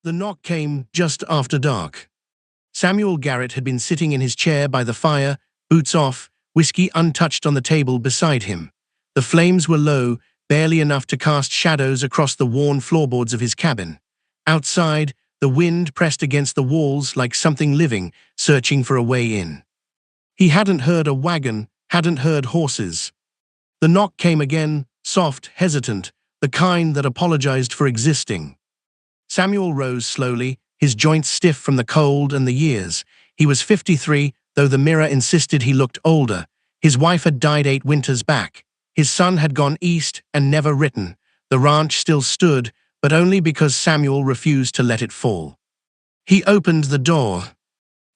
The knock came just after dark. Samuel Garrett had been sitting in his chair by the fire, boots off, whiskey untouched on the table beside him. The flames were low, barely enough to cast shadows across the worn floorboards of his cabin. Outside, the wind pressed against the walls like something living, searching for a way in. He hadn't heard a wagon, hadn't heard horses. The knock came again, soft, hesitant, the kind that apologized for existing. Samuel rose slowly, his joints stiff from the cold and the years. He was 53, though the mirror insisted he looked older. His wife had died 8 winters back. His son had gone east and never written. The ranch still stood, but only because Samuel refused to let it fall. He opened the door.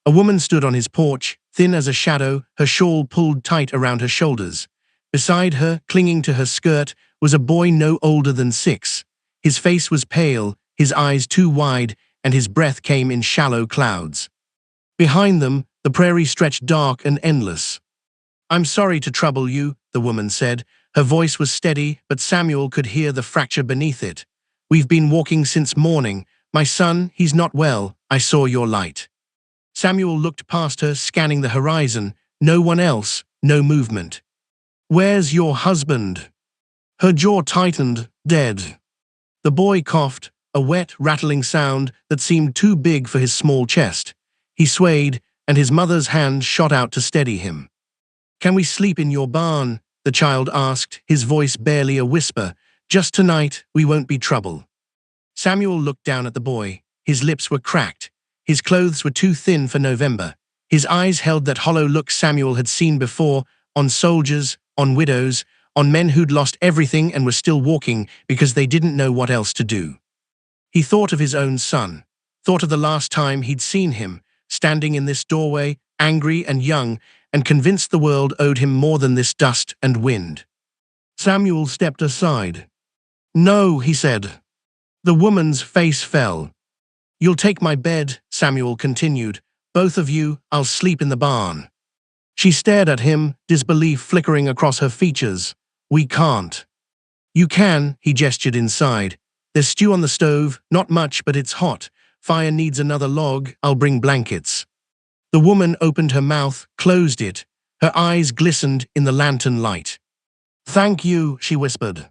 A woman stood on his porch, thin as a shadow, her shawl pulled tight around her shoulders. Beside her, clinging to her skirt, was a boy no older than 6. His face was pale, his eyes too wide, and his breath came in shallow clouds. Behind them, the prairie stretched dark and endless. "I'm sorry to trouble you," the woman said. Her voice was steady, but Samuel could hear the fracture beneath it. "We've been walking since morning. My son, he's not well. I saw your light." Samuel looked past her, scanning the horizon. No one else, no movement. "Where's your husband?" Her jaw tightened. "Dead." The boy coughed, a wet, rattling sound that seemed too big for his small chest. He swayed, and his mother's hand shot out to steady him. "Can we sleep in your barn?" the child asked, his voice barely a whisper. "Just tonight, we won't be trouble." Samuel looked down at the boy. His lips were cracked. His clothes were too thin for November. His eyes held that hollow look Samuel had seen before, on soldiers, on widows, on men who'd lost everything and were still walking because they didn't know what else to do. He thought of his own son, thought of the last time he'd seen him, standing in this doorway, angry and young, and convinced the world owed him more than this dust and wind. Samuel stepped aside. "No," he said. The woman's face fell. "You'll take my bed," Samuel continued. "Both of you, I'll sleep in the barn." She stared at him, disbelief flickering across her features. "We can't." "You can," he gestured inside. "There's stew on the stove, not much, but it's hot. Fire needs another log, I'll bring blankets." The woman opened her mouth, closed it. Her eyes glistened in the lantern light. "Thank you," she whispered.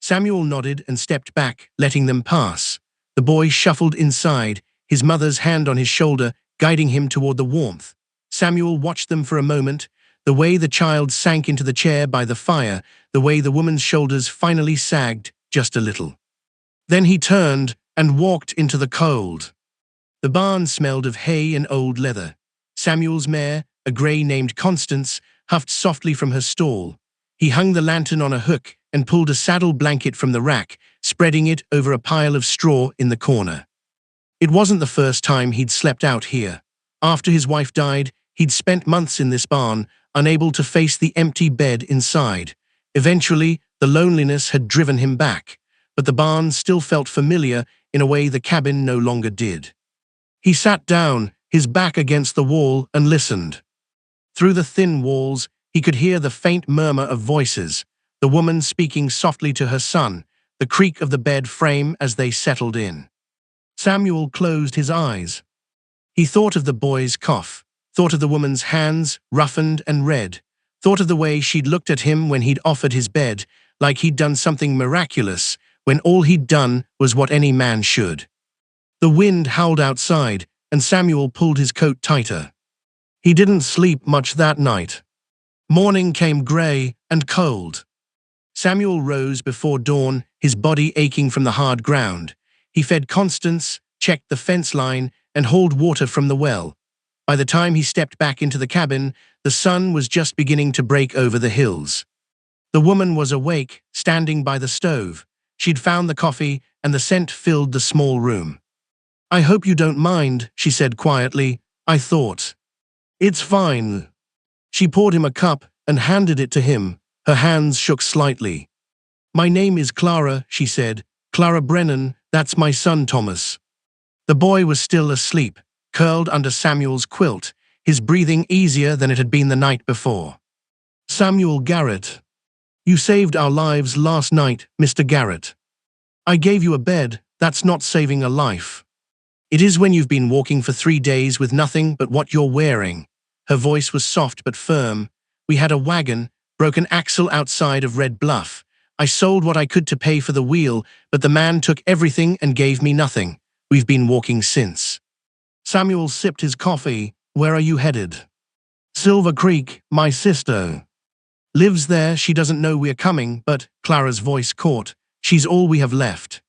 Samuel nodded and stepped back, letting them pass. The boy shuffled inside, his mother's hand on his shoulder, guiding him toward the warmth. Samuel watched them for a moment, the way the child sank into the chair by the fire, the way the woman's shoulders finally sagged just a little. Then he turned and walked into the cold. The barn smelled of hay and old leather. Samuel's mare, a grey named Constance, huffed softly from her stall. He hung the lantern on a hook and pulled a saddle blanket from the rack, spreading it over a pile of straw in the corner. It wasn't the first time he'd slept out here. After his wife died, he'd spent months in this barn, unable to face the empty bed inside. Eventually, the loneliness had driven him back, but the barn still felt familiar in a way the cabin no longer did. He sat down, his back against the wall, and listened. Through the thin walls, he could hear the faint murmur of voices, the woman speaking softly to her son, the creak of the bed frame as they settled in. Samuel closed his eyes. He thought of the boy's cough, thought of the woman's hands, roughened and red, thought of the way she'd looked at him when he'd offered his bed, like he'd done something miraculous, when all he'd done was what any man should. The wind howled outside, and Samuel pulled his coat tighter. He didn't sleep much that night. Morning came grey and cold. Samuel rose before dawn, his body aching from the hard ground. He fed Constance, checked the fence line, and hauled water from the well. By the time he stepped back into the cabin, the sun was just beginning to break over the hills. The woman was awake, standing by the stove. She'd found the coffee, and the scent filled the small room. "I hope you don't mind," she said quietly. "I thought." "It's fine." She poured him a cup and handed it to him. Her hands shook slightly. "My name is Clara," she said. "Clara Brennan, that's my son Thomas." The boy was still asleep, curled under Samuel's quilt, his breathing easier than it had been the night before. "Samuel Garrett. You saved our lives last night, Mr. Garrett. I gave you a bed, that's not saving a life." It is when you've been walking for 3 days with nothing but what you're wearing. Her voice was soft but firm. We had a wagon, broken axle outside of Red Bluff. I sold what I could to pay for the wheel, but the man took everything and gave me nothing. We've been walking since. Samuel sipped his coffee. Where are you headed? Silver Creek, my sister lives there. She doesn't know we're coming, but Clara's voice caught. She's all we have left.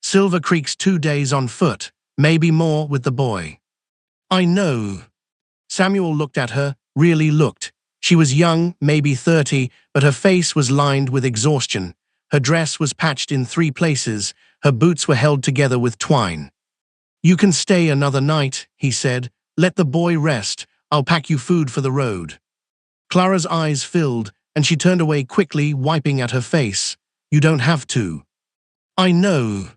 Silver Creek's 2 days on foot, maybe more with the boy. I know. Samuel looked at her, really looked. She was young, maybe 30, but her face was lined with exhaustion. Her dress was patched in 3 places. Her boots were held together with twine. You can stay another night, he said. Let the boy rest. I'll pack you food for the road. Clara's eyes filled, and she turned away quickly, wiping at her face. You don't have to. I know.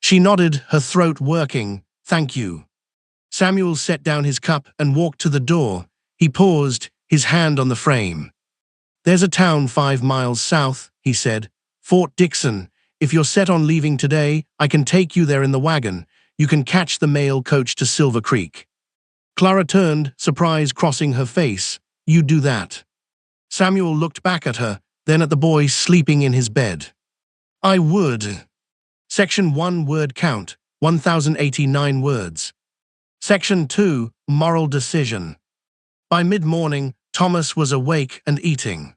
She nodded, her throat working. Thank you. Samuel set down his cup and walked to the door. He paused, his hand on the frame. There's a town 5 miles south, he said. Fort Dixon. If you're set on leaving today, I can take you there in the wagon. You can catch the mail coach to Silver Creek. Clara turned, surprise crossing her face. You do that. Samuel looked back at her, then at the boy sleeping in his bed. I would. Section 1 Word count, 1089 words. Section 2 Moral decision. By mid-morning, Thomas was awake and eating.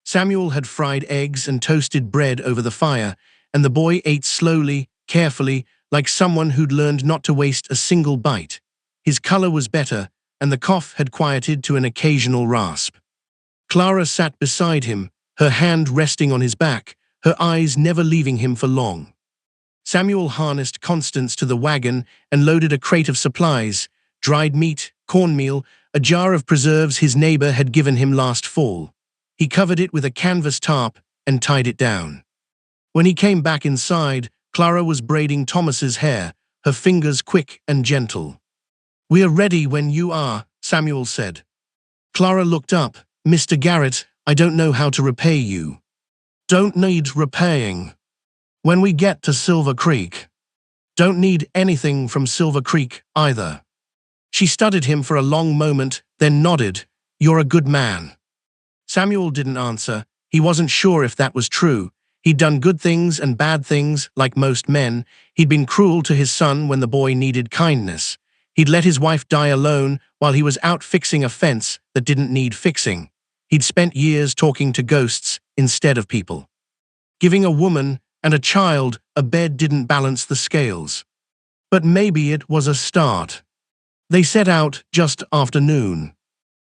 Samuel had fried eggs and toasted bread over the fire, and the boy ate slowly, carefully, like someone who'd learned not to waste a single bite. His color was better, and the cough had quieted to an occasional rasp. Clara sat beside him, her hand resting on his back, her eyes never leaving him for long. Samuel harnessed Constance to the wagon and loaded a crate of supplies, dried meat, cornmeal, a jar of preserves his neighbor had given him last fall. He covered it with a canvas tarp and tied it down. When he came back inside, Clara was braiding Thomas's hair, her fingers quick and gentle. We're ready when you are, Samuel said. Clara looked up. Mr. Garrett, I don't know how to repay you. Don't need repaying. When we get to Silver Creek. Don't need anything from Silver Creek, either. She studied him for a long moment, then nodded. You're a good man. Samuel didn't answer. He wasn't sure if that was true. He'd done good things and bad things, like most men. He'd been cruel to his son when the boy needed kindness. He'd let his wife die alone while he was out fixing a fence that didn't need fixing. He'd spent years talking to ghosts instead of people. Giving a woman and a child a bed didn't balance the scales. But maybe it was a start. They set out just after noon.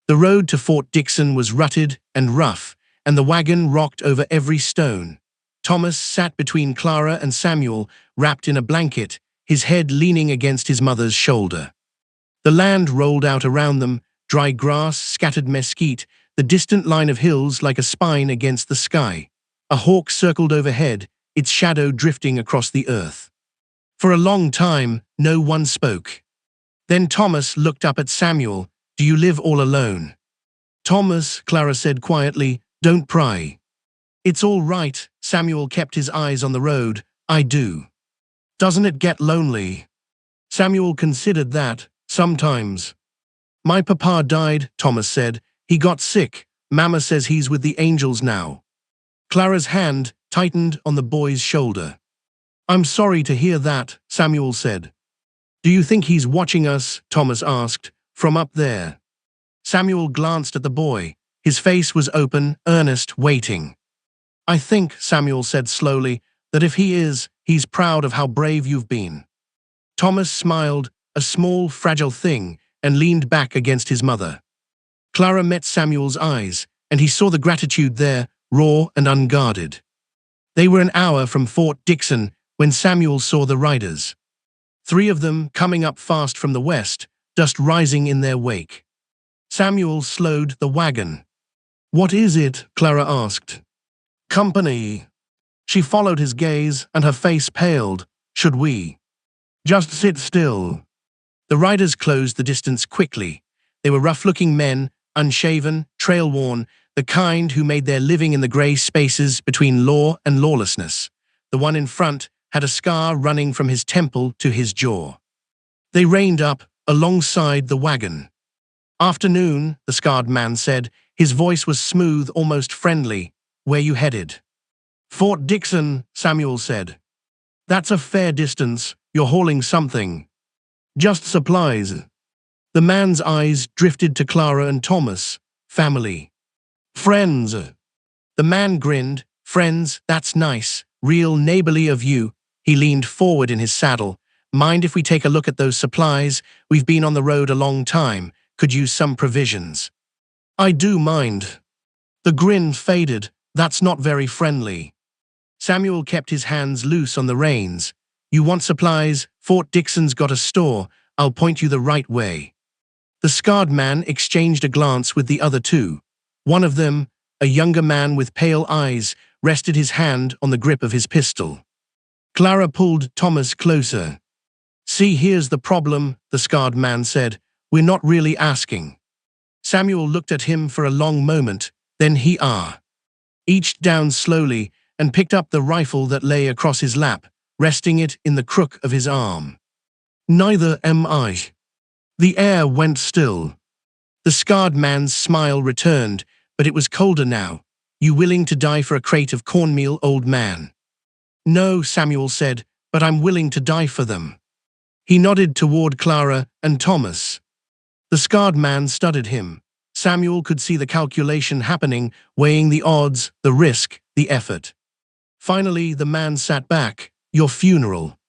The road to Fort Dixon was rutted and rough, and the wagon rocked over every stone. Thomas sat between Clara and Samuel, wrapped in a blanket, his head leaning against his mother's shoulder. The land rolled out around them, dry grass, scattered mesquite, the distant line of hills like a spine against the sky. A hawk circled overhead, its shadow drifting across the earth. For a long time, no one spoke. Then Thomas looked up at Samuel. Do you live all alone? Thomas, Clara said quietly, don't pry. It's all right, Samuel kept his eyes on the road. I do. Doesn't it get lonely? Samuel considered that, sometimes. My papa died, Thomas said. He got sick. Mama says he's with the angels now. Clara's hand tightened on the boy's shoulder. I'm sorry to hear that, Samuel said. Do you think he's watching us? Thomas asked, from up there. Samuel glanced at the boy. His face was open, earnest, waiting. I think, Samuel said slowly, that if he is, he's proud of how brave you've been. Thomas smiled, a small, fragile thing, and leaned back against his mother. Clara met Samuel's eyes, and he saw the gratitude there, raw and unguarded. They were an hour from Fort Dixon when Samuel saw the riders. 3 of them coming up fast from the west, dust rising in their wake. Samuel slowed the wagon. What is it? Clara asked. Company. She followed his gaze, and her face paled. Should we? Just sit still. The riders closed the distance quickly. They were rough-looking men, unshaven, trail-worn, the kind who made their living in the gray spaces between law and lawlessness. The one in front had a scar running from his temple to his jaw. They reined up alongside the wagon. "Afternoon," the scarred man said. His voice was smooth, almost friendly. "Where you headed?" "Fort Dixon," Samuel said. "That's a fair distance. You're hauling something." "Just supplies." The man's eyes drifted to Clara and Thomas. "Family." "Friends." The man grinned. "Friends, that's nice. Real neighborly of you." He leaned forward in his saddle. "Mind if we take a look at those supplies? We've been on the road a long time. Could use some provisions." "I do mind." The grin faded. "That's not very friendly." Samuel kept his hands loose on the reins. "You want supplies? Fort Dixon's got a store. I'll point you the right way." The scarred man exchanged a glance with the other two. One of them, a younger man with pale eyes, rested his hand on the grip of his pistol. Clara pulled Thomas closer. "See, here's the problem," the scarred man said. "We're not really asking." Samuel looked at him for a long moment, then he eached down slowly and picked up the rifle that lay across his lap, resting it in the crook of his arm. "Neither am I." The air went still. The scarred man's smile returned, but it was colder now. "You willing to die for a crate of cornmeal, old man?" "No," Samuel said, "but I'm willing to die for them." He nodded toward Clara and Thomas. The scarred man studied him. Samuel could see the calculation happening, weighing the odds, the risk, the effort. Finally, the man sat back. "Your funeral."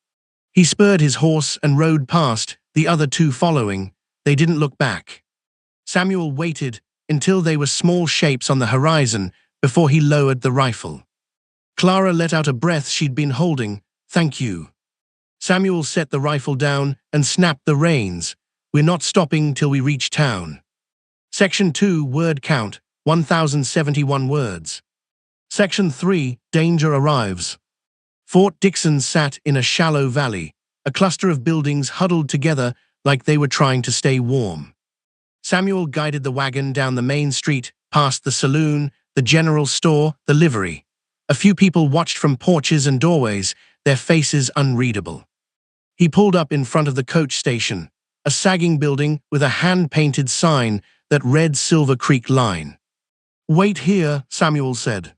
He spurred his horse and rode past, the other two following. They didn't look back. Samuel waited until they were small shapes on the horizon before he lowered the rifle. Clara let out a breath she'd been holding. "Thank you." Samuel set the rifle down and snapped the reins. "We're not stopping till we reach town." Section 2, word count, 1071 words. Section 3, danger arrives. Fort Dixon sat in a shallow valley, a cluster of buildings huddled together like they were trying to stay warm. Samuel guided the wagon down the main street, past the saloon, the general store, the livery. A few people watched from porches and doorways, their faces unreadable. He pulled up in front of the coach station, a sagging building with a hand-painted sign that read Silver Creek Line. "Wait here," Samuel said.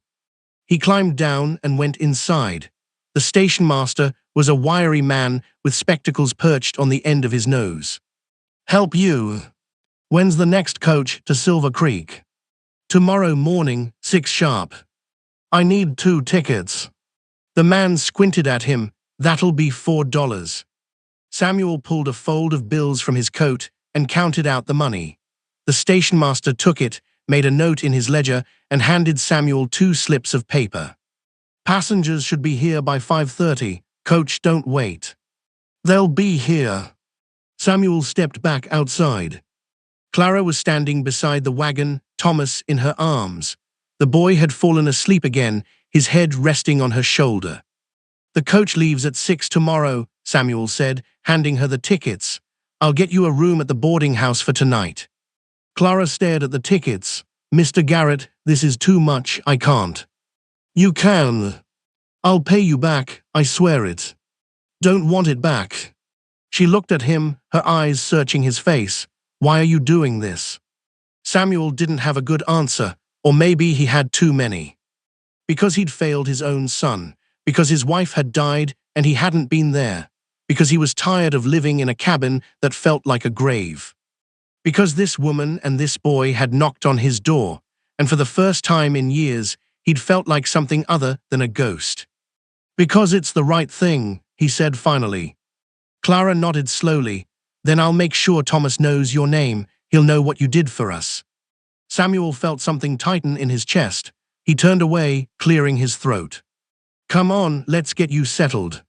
He climbed down and went inside. The station master was a wiry man with spectacles perched on the end of his nose. "Help you." "When's the next coach to Silver Creek?" "Tomorrow morning, 6 sharp." "I need 2 tickets." The man squinted at him. "That'll be $4. Samuel pulled a fold of bills from his coat and counted out the money. The station master took it, made a note in his ledger, and handed Samuel 2 slips of paper. "Passengers should be here by 5:30. Coach, don't wait." "They'll be here." Samuel stepped back outside. Clara was standing beside the wagon, Thomas in her arms. The boy had fallen asleep again, his head resting on her shoulder. "The coach leaves at 6 tomorrow," Samuel said, handing her the tickets. "I'll get you a room at the boarding house for tonight." Clara stared at the tickets. "Mr. Garrett, this is too much, I can't." "You can. I'll pay you back, I swear it." "Don't want it back." She looked at him, her eyes searching his face. "Why are you doing this?" Samuel didn't have a good answer, or maybe he had too many. Because he'd failed his own son, because his wife had died and he hadn't been there, because he was tired of living in a cabin that felt like a grave. Because this woman and this boy had knocked on his door, and for the first time in years, he'd felt like something other than a ghost. "Because it's the right thing," he said finally. Clara nodded slowly. "Then I'll make sure Thomas knows your name. He'll know what you did for us." Samuel felt something tighten in his chest. He turned away, clearing his throat. "Come on, let's get you settled."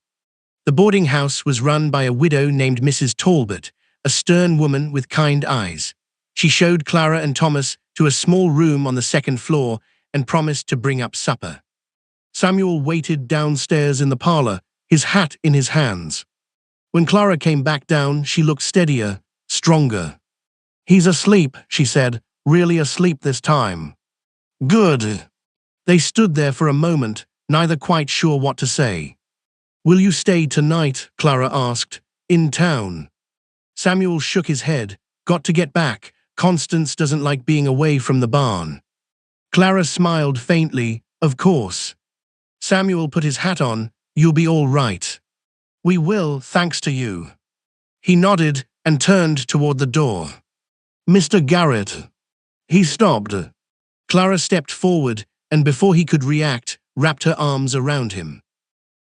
The boarding house was run by a widow named Mrs. Talbot, a stern woman with kind eyes. She showed Clara and Thomas to a small room on the second floor and promised to bring up supper. Samuel waited downstairs in the parlor, his hat in his hands. When Clara came back down, she looked steadier, stronger. "He's asleep," she said, "really asleep this time." "Good." They stood there for a moment, neither quite sure what to say. "Will you stay tonight?" Clara asked. "In town?" Samuel shook his head. Got to get back. Constance doesn't like being away from the barn. Clara smiled faintly. Of course. Samuel put his hat on. You'll be all right. We will, thanks to you. He nodded and turned toward the door. Mr. Garrett. He stopped. Clara stepped forward and before he could react, wrapped her arms around him.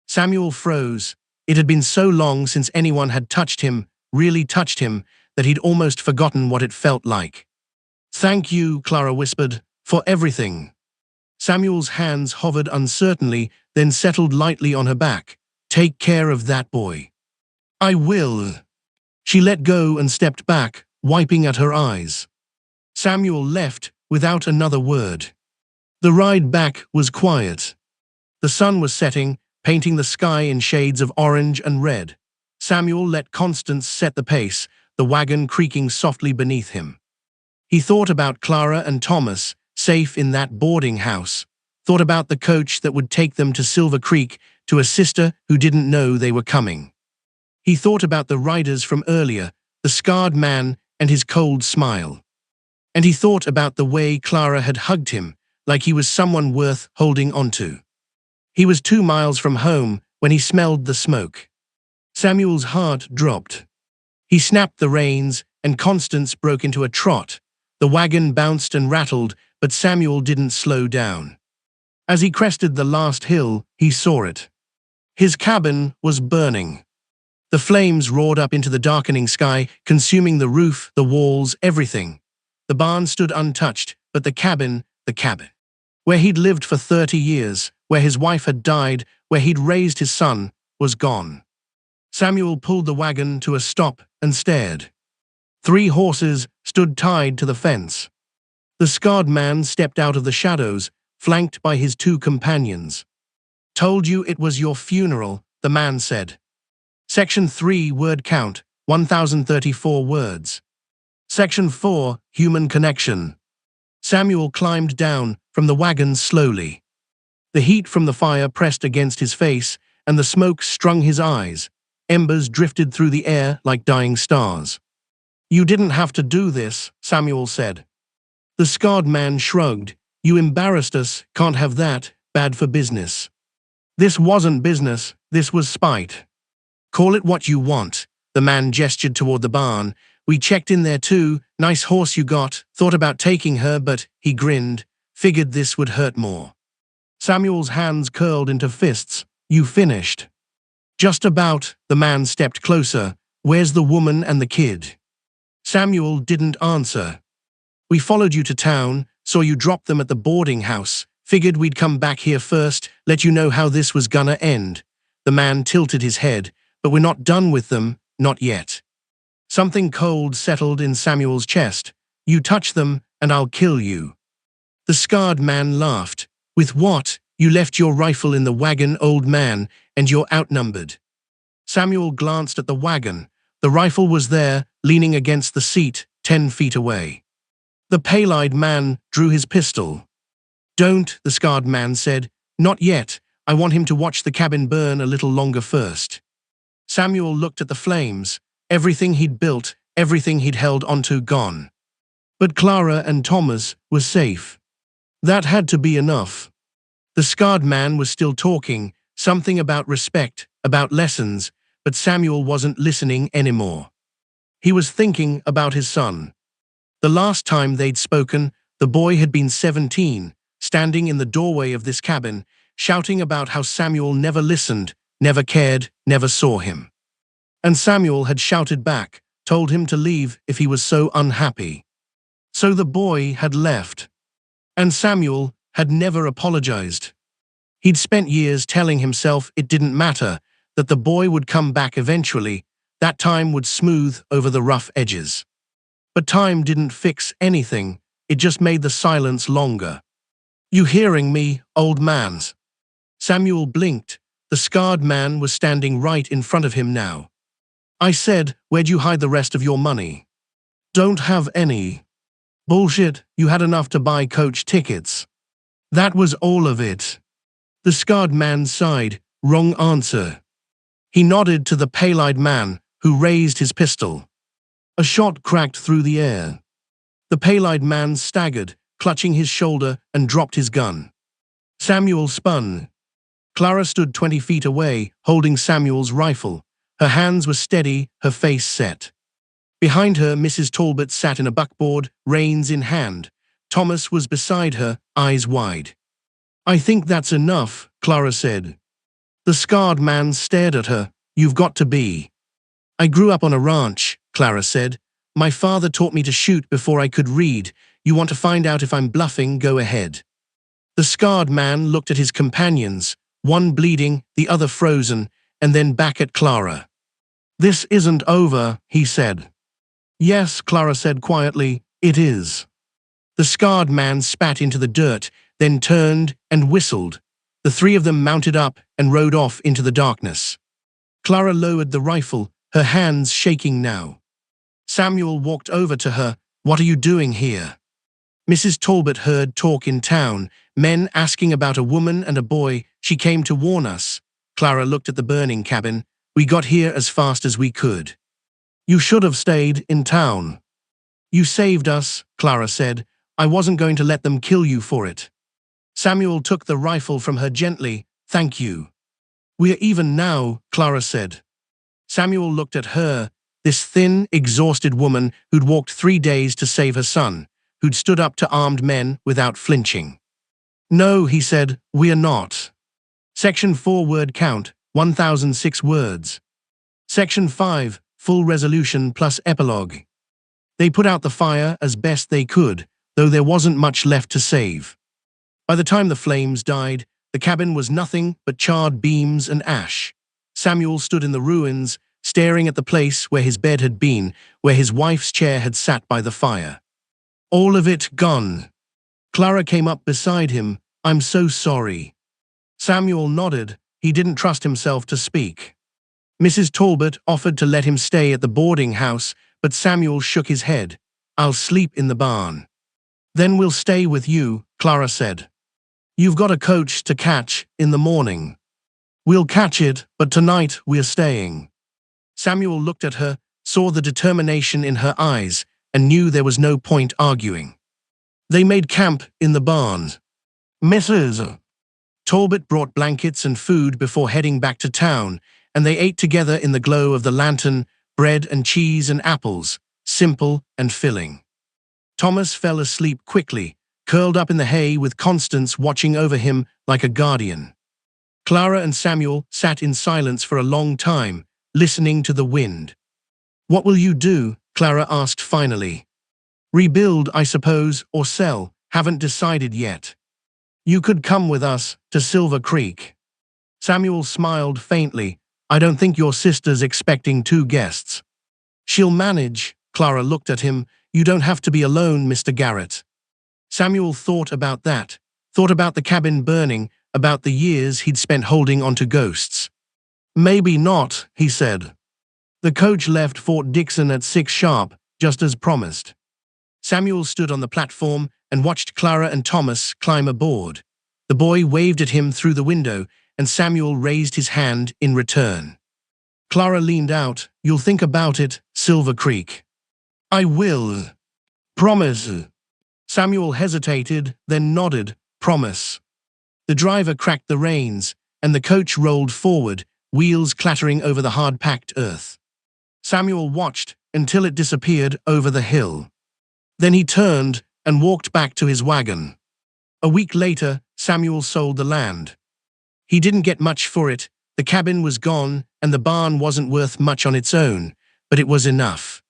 Samuel froze. It had been so long since anyone had touched him, really touched him, that he'd almost forgotten what it felt like. Thank you, Clara whispered, for everything. Samuel's hands hovered uncertainly, then settled lightly on her back. Take care of that boy. I will. She let go and stepped back, wiping at her eyes. Samuel left without another word. The ride back was quiet. The sun was setting, painting the sky in shades of orange and red. Samuel let Constance set the pace, the wagon creaking softly beneath him. He thought about Clara and Thomas, safe in that boarding house. Thought about the coach that would take them to Silver Creek, to a sister who didn't know they were coming. He thought about the riders from earlier, the scarred man and his cold smile. And he thought about the way Clara had hugged him, like he was someone worth holding onto. He was 2 miles from home when he smelled the smoke. Samuel's heart dropped. He snapped the reins, and Constance broke into a trot. The wagon bounced and rattled, but Samuel didn't slow down. As he crested the last hill, he saw it. His cabin was burning. The flames roared up into the darkening sky, consuming the roof, the walls, everything. The barn stood untouched, but the cabin, where he'd lived for 30 years, where his wife had died, where he'd raised his son, was gone. Samuel pulled the wagon to a stop and stared. 3 horses stood tied to the fence. The scarred man stepped out of the shadows, flanked by his 2 companions. Told you it was your funeral, the man said. Section 3, word count, 1034 words. Section 4, human connection. Samuel climbed down from the wagon slowly. The heat from the fire pressed against his face, and the smoke strung his eyes. Embers drifted through the air like dying stars. You didn't have to do this, Samuel said. The scarred man shrugged. You embarrassed us, can't have that, bad for business. This wasn't business, this was spite. Call it what you want. The man gestured toward the barn. We checked in there too, nice horse you got, thought about taking her, but, he grinned, figured this would hurt more. Samuel's hands curled into fists. You finished. Just about, the man stepped closer. Where's the woman and the kid? Samuel didn't answer. We followed you to town, saw you drop them at the boarding house, figured we'd come back here first, let you know how this was gonna end. The man tilted his head. But we're not done with them, not yet. Something cold settled in Samuel's chest. You touch them, and I'll kill you. The scarred man laughed. With what? You left your rifle in the wagon, old man, and you're outnumbered. Samuel glanced at the wagon. The rifle was there, leaning against the seat, 10 feet away. The pale-eyed man drew his pistol. Don't, the scarred man said. Not yet. I want him to watch the cabin burn a little longer first. Samuel looked at the flames. Everything he'd built, everything he'd held onto, gone. But Clara and Thomas were safe. That had to be enough. The scarred man was still talking, something about respect, about lessons, but Samuel wasn't listening anymore. He was thinking about his son. The last time they'd spoken, the boy had been 17, standing in the doorway of this cabin, shouting about how Samuel never listened, never cared, never saw him. And Samuel had shouted back, told him to leave if he was so unhappy. So the boy had left. And Samuel had never apologized. He'd spent years telling himself it didn't matter, that the boy would come back eventually, that time would smooth over the rough edges. But time didn't fix anything, it just made the silence longer. You hearing me, old man? Samuel blinked. The scarred man was standing right in front of him now. I said, where'd you hide the rest of your money? Don't have any. Bullshit, you had enough to buy coach tickets. That was all of it. The scarred man sighed. Wrong answer. He nodded to the pale-eyed man, who raised his pistol. A shot cracked through the air. The pale-eyed man staggered, clutching his shoulder, and dropped his gun. Samuel spun. Clara stood 20 feet away, holding Samuel's rifle. Her hands were steady, her face set. Behind her, Mrs. Talbot sat in a buckboard, reins in hand. Thomas was beside her, eyes wide. "I think that's enough," Clara said. The scarred man stared at her. "You've got to be." "I grew up on a ranch," Clara said. "My father taught me to shoot before I could read. You want to find out if I'm bluffing? Go ahead." The scarred man looked at his companions, one bleeding, the other frozen, and then back at Clara. "This isn't over," he said. "Yes," Clara said quietly, "it is." The scarred man spat into the dirt, then turned and whistled. The three of them mounted up and rode off into the darkness. Clara lowered the rifle, her hands shaking now. Samuel walked over to her. "What are you doing here?" Mrs. Talbot heard talk in town, men asking about a woman and a boy. "She came to warn us." Clara looked at the burning cabin. "We got here as fast as we could." "You should have stayed in town." "You saved us," Clara said. "I wasn't going to let them kill you for it." Samuel took the rifle from her gently. "Thank you." "We're even now," Clara said. Samuel looked at her, this thin, exhausted woman who'd walked 3 days to save her son, who'd stood up to armed men without flinching. "No," he said, "we're not." Section 4 word count, 1006 words. Section 5, full resolution plus epilogue. They put out the fire as best they could, though there wasn't much left to save. By the time the flames died, the cabin was nothing but charred beams and ash. Samuel stood in the ruins, staring at the place where his bed had been, where his wife's chair had sat by the fire. All of it gone. Clara came up beside him. "I'm so sorry." Samuel nodded. He didn't trust himself to speak. Mrs. Talbot offered to let him stay at the boarding house, but Samuel shook his head. "I'll sleep in the barn." "Then we'll stay with you," Clara said. "You've got a coach to catch in the morning." "We'll catch it, but tonight we're staying." Samuel looked at her, saw the determination in her eyes, and knew there was no point arguing. They made camp in the barn. Mrs. Talbot brought blankets and food before heading back to town, and they ate together in the glow of the lantern, bread and cheese and apples, simple and filling. Thomas fell asleep quickly, curled up in the hay with Constance watching over him like a guardian. Clara and Samuel sat in silence for a long time, listening to the wind. "What will you do?" Clara asked finally. "Rebuild, I suppose, or sell. Haven't decided yet." "You could come with us to Silver Creek." Samuel smiled faintly. "I don't think your sister's expecting 2 guests." "She'll manage." Clara looked at him. "You don't have to be alone, Mr. Garrett." Samuel thought about that, thought about the cabin burning, about the years he'd spent holding onto ghosts. "Maybe not," he said. The coach left Fort Dixon at 6 sharp, just as promised. Samuel stood on the platform and watched Clara and Thomas climb aboard. The boy waved at him through the window, and Samuel raised his hand in return. Clara leaned out. "You'll think about it, Silver Creek." "I will." "Promise." Samuel hesitated, then nodded. "Promise." The driver cracked the reins, and the coach rolled forward, wheels clattering over the hard-packed earth. Samuel watched until it disappeared over the hill. Then he turned and walked back to his wagon. A week later, Samuel sold the land. He didn't get much for it. The cabin was gone, and the barn wasn't worth much on its own, but it was enough.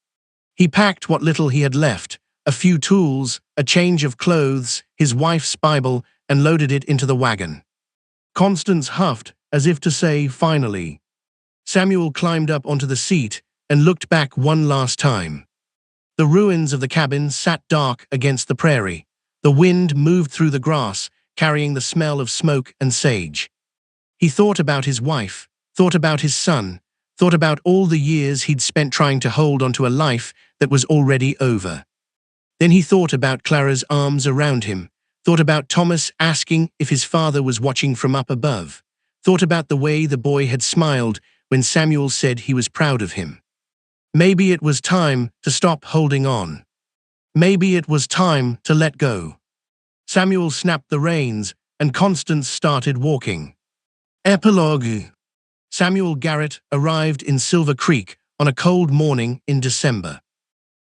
He packed what little he had left, a few tools, a change of clothes, his wife's Bible, and loaded it into the wagon. Constance huffed, as if to say, "Finally." Samuel climbed up onto the seat and looked back one last time. The ruins of the cabin sat dark against the prairie. The wind moved through the grass, carrying the smell of smoke and sage. He thought about his wife, thought about his son, thought about all the years he'd spent trying to hold onto a life that was already over. Then he thought about Clara's arms around him, thought about Thomas asking if his father was watching from up above, thought about the way the boy had smiled when Samuel said he was proud of him. Maybe it was time to stop holding on. Maybe it was time to let go. Samuel snapped the reins, and Constance started walking. Epilogue. Samuel Garrett arrived in Silver Creek on a cold morning in December.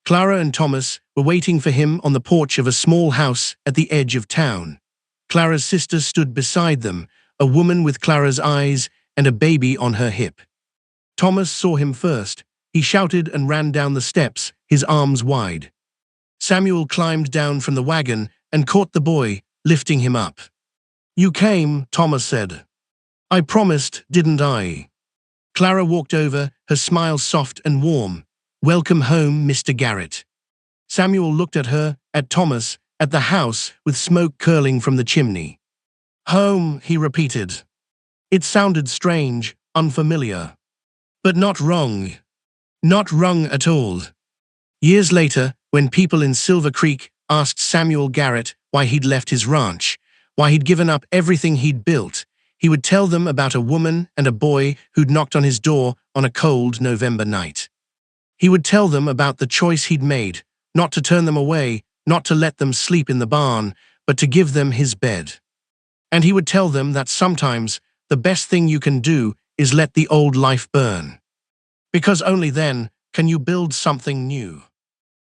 Clara and Thomas were waiting for him on the porch of a small house at the edge of town. Clara's sister stood beside them, a woman with Clara's eyes and a baby on her hip. Thomas saw him first. He shouted and ran down the steps, his arms wide. Samuel climbed down from the wagon and caught the boy, lifting him up. "You came," Thomas said. "I promised, didn't I?" Clara walked over, her smile soft and warm. "Welcome home, Mr. Garrett." Samuel looked at her, at Thomas, at the house with smoke curling from the chimney. "Home," he repeated. It sounded strange, unfamiliar. But not wrong. Not wrong at all. Years later, when people in Silver Creek asked Samuel Garrett why he'd left his ranch, why he'd given up everything he'd built, he would tell them about a woman and a boy who'd knocked on his door on a cold November night. He would tell them about the choice he'd made, not to turn them away, not to let them sleep in the barn, but to give them his bed. And he would tell them that sometimes the best thing you can do is let the old life burn. Because only then can you build something new.